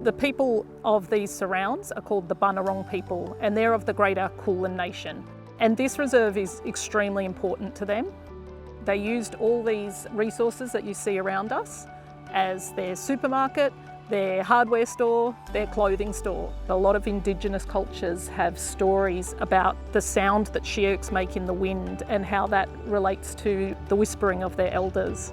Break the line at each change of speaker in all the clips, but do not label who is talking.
The people of these surrounds are called the Bunurong people, and they're of the greater Kulin Nation. And this reserve is extremely important to them. They used all these resources that you see around us as their supermarket, their hardware store, their clothing store. A lot of Indigenous cultures have stories about the sound that shearks make in the wind and how that relates to the whispering of their elders.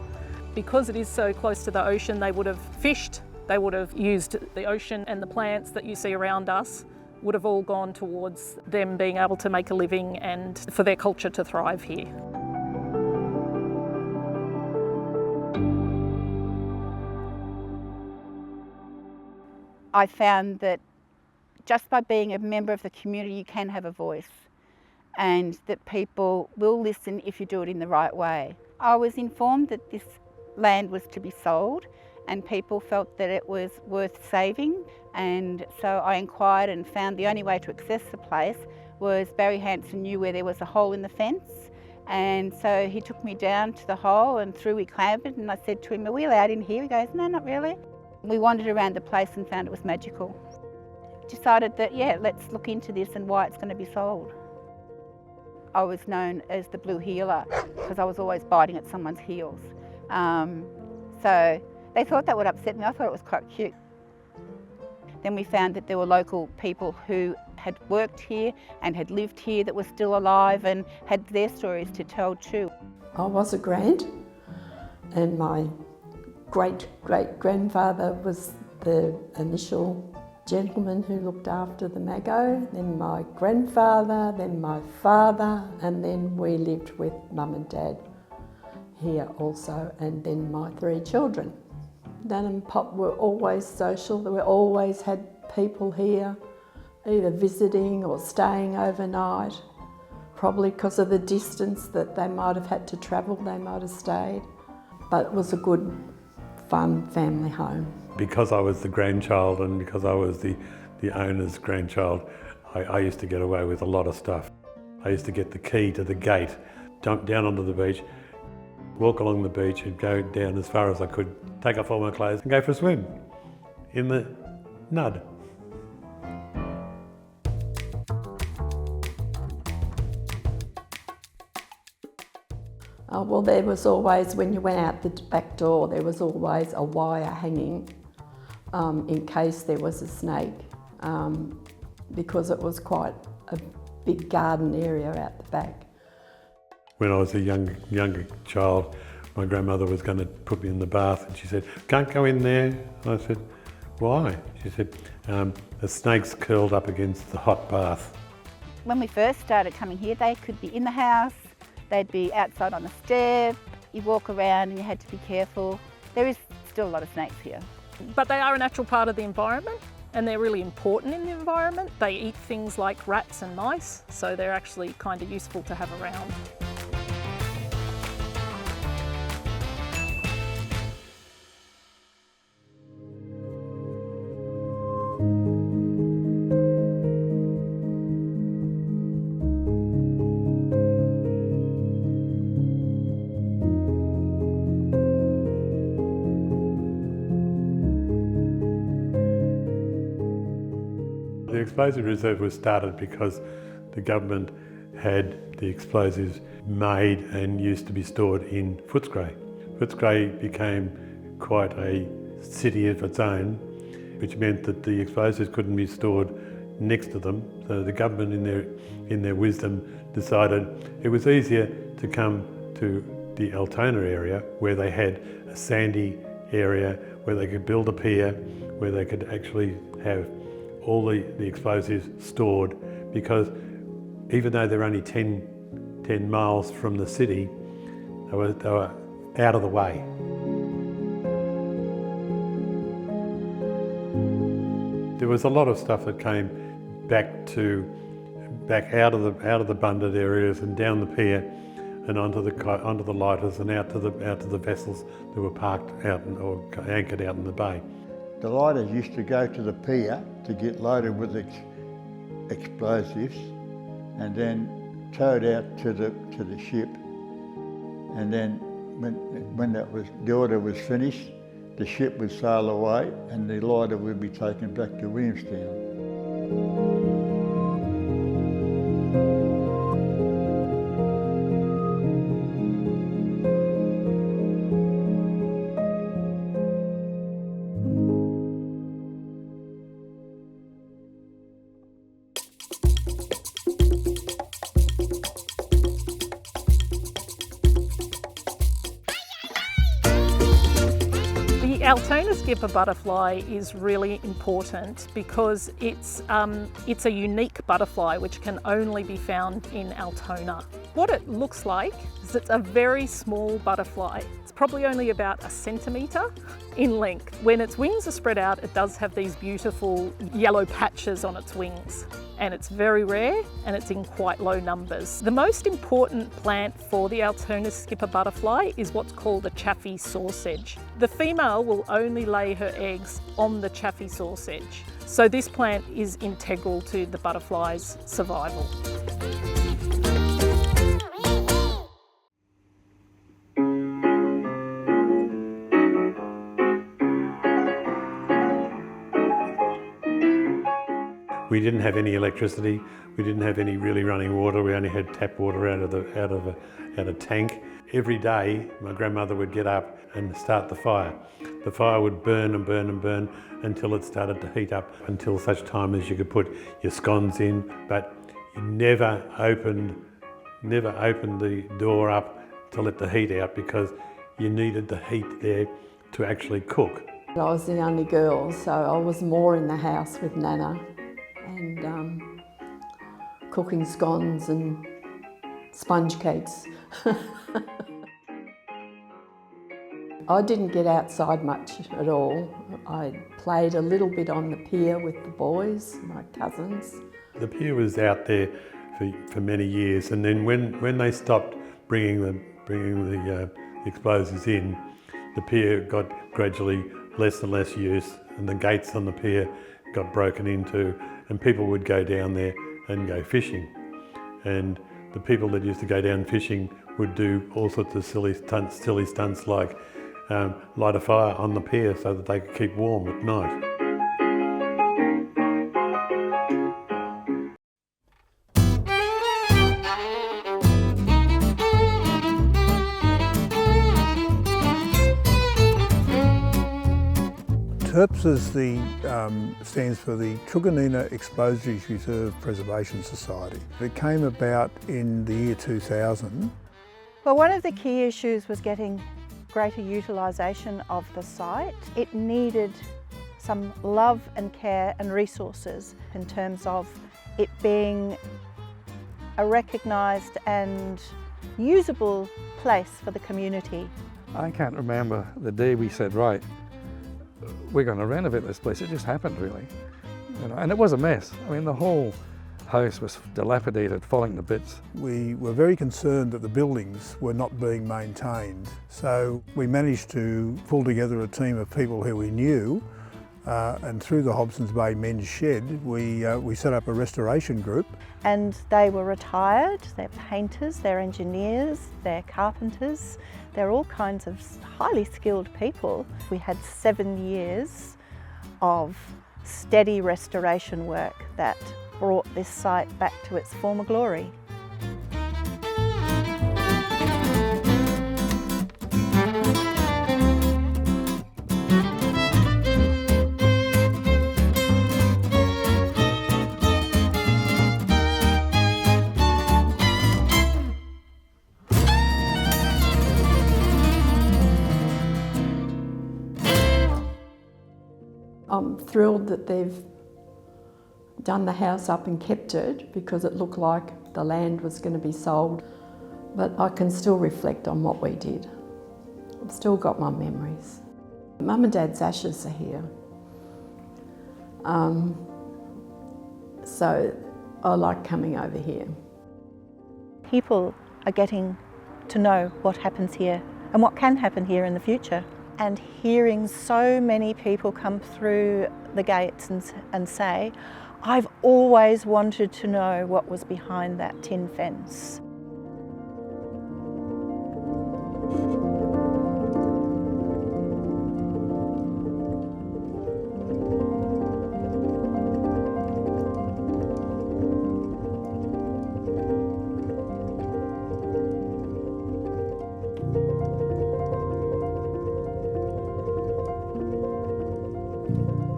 Because it is so close to the ocean, they would have fished, they would have used the ocean, and the plants that you see around us would have all gone towards them being able to make a living and for their culture to thrive here.
I found that just by being a member of the community, you can have a voice, and that people will listen if you do it in the right way. I was informed that this land was to be sold, and people felt that it was worth saving, and so I inquired and found the only way to access the place was Barry Hanson knew where there was a hole in the fence, and so he took me down to the hole, and through we clambered, and I said to him, "Are we allowed in here?" He goes, "No, not really." We wandered around the place and found it was magical. Decided that, yeah, let's look into this and why it's going to be sold. I was known as the Blue Heeler because I was always biting at someone's heels. So they thought that would upset me. I thought it was quite cute. Then we found that there were local people who had worked here and had lived here that were still alive and had their stories to tell too.
I was a grand, and my great-great-grandfather was the initial gentleman who looked after the Mago, then my grandfather, then my father, and then we lived with Mum and Dad here also, and then my 3 children. Dan and Pop were always social. We always had people here, either visiting or staying overnight. Probably because of the distance that they might have had to travel, they might have stayed. But it was a good, fun family home.
Because I was the grandchild and because I was the owner's grandchild, I used to get away with a lot of stuff. I used to get the key to the gate, jump down onto the beach, walk along the beach and go down as far as I could, take off all my clothes and go for a swim in the Nud.
Well, there was always, when you went out the back door, there was always a wire hanging in case there was a snake, because it was quite a big garden area out the back.
When I was a younger child, my grandmother was going to put me in the bath and she said, "Can't go in there." I said, "Why?" She said, "The snake's curled up against the hot bath."
When we first started coming here, they could be in the house, they'd be outside on the step, you walk around and you had to be careful. There is still a lot of snakes here.
But they are a natural part of the environment and they're really important in the environment. They eat things like rats and mice, so they're actually kind of useful to have around.
The Explosive Reserve was started because the government had the explosives made and used to be stored in Footscray. Footscray became quite a city of its own, which meant that the explosives couldn't be stored next to them. So the government in their wisdom decided it was easier to come to the Altona area where they had a sandy area where they could build a pier, where they could actually have all the explosives stored, because even though they're only 10 miles from the city, they were out of the way. There was a lot of stuff that came back out of the bunded areas and down the pier and onto the lighters and out to the vessels that were parked out or anchored out in the bay.
The lighters used to go to the pier to get loaded with explosives and then towed out to the ship. And then when the order was finished, the ship would sail away and the lighter would be taken back to Williamstown.
The Altona skipper butterfly is really important because it's a unique butterfly which can only be found in Altona. What it looks like is it's a very small butterfly. It's probably only about 1 centimetre in length. When its wings are spread out, it does have these beautiful yellow patches on its wings, and it's very rare and it's in quite low numbers. The most important plant for the Altona skipper butterfly is what's called a chaffy sausage. The female will only lay her eggs on the chaffy sausage. So this plant is integral to the butterfly's survival.
We didn't have any electricity. We didn't have any really running water. We only had tap water out of a tank. Every day, my grandmother would get up and start the fire. The fire would burn and burn and burn until it started to heat up, until such time as you could put your scones in. But you never opened the door up to let the heat out, because you needed the heat there to actually cook.
I was the only girl, so I was more in the house with Nana and cooking scones and sponge cakes. I didn't get outside much at all. I played a little bit on the pier with the boys, my cousins.
The pier was out there for many years, and then when they stopped bringing the explosives in, the pier got gradually less and less use, and the gates on the pier got broken into, and people would go down there and go fishing. And the people that used to go down fishing would do all sorts of silly stunts like light a fire on the pier so that they could keep warm at night.
TERPS stands for the Truganina Explosives Reserve Preservation Society. It came about in the year 2000.
Well, one of the key issues was getting greater utilisation of the site. It needed some love and care and resources in terms of it being a recognised and usable place for the community.
I can't remember the day we said, right, we're going to renovate this place. It just happened, really. And it was a mess. I mean, the whole house was dilapidated, falling to bits.
We were very concerned that the buildings were not being maintained. So we managed to pull together a team of people who we knew, and through the Hobsons Bay Men's Shed, we set up a restoration group.
And they were retired, they're painters, they're engineers, they're carpenters, they're all kinds of highly skilled people. We had 7 years of steady restoration work that brought this site back to its former glory.
I'm thrilled that they've done the house up and kept it, because it looked like the land was going to be sold. But I can still reflect on what we did. I've still got my memories. Mum and Dad's ashes are here. So I like coming over here.
People are getting to know what happens here and what can happen here in the future. And hearing so many people come through the gates and say, I've always wanted to know what was behind that tin fence.
you.